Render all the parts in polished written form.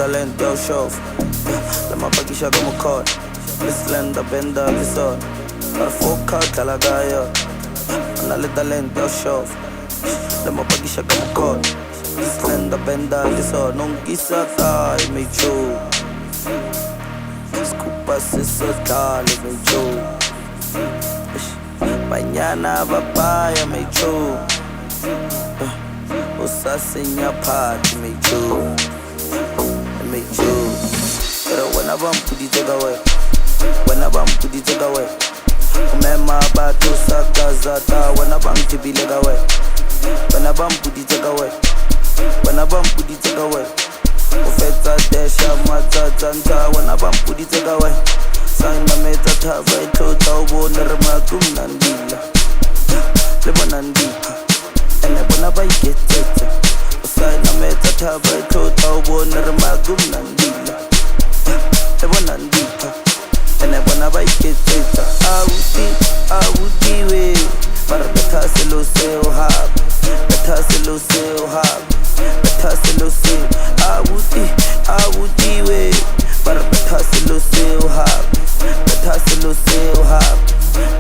talento show. Lama pakisha como cod. Mislenda benda visor. Para foca talagaya. Anale talento show. Lama pakisha como cod. Mislenda benda visor. Nung isa tayo may show. Scupa se sotale may show. Mañana papaya may show. Usasenya party may show. Make sure. Pero when I bump to the take away, when I bump to the take away, remember about to sakazata. When I bump to be leg away, when I bump to the take away, when I bump to the take away, Ufeta desha mata tanta. When I bump to the take away, sign the meta tava to taubo nerma kumnandila, lemonandika, and I wanna buy get it. Sana meta taba ito taubo nermagum nandila. Ewa nandita, ene wana ba iketeta. Awudi we, para beta se lo se ohab, beta se lo se ohab, beta se lo se. Awudi we, para beta se lo se ohab, beta se lo se ohab,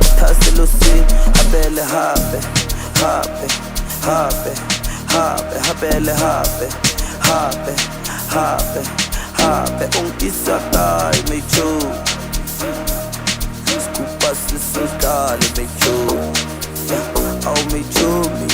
beta se lo se. Abele habe, habe, habe. Habele habe Ungisa me cho Scupa se sotale me cho Oh me cho me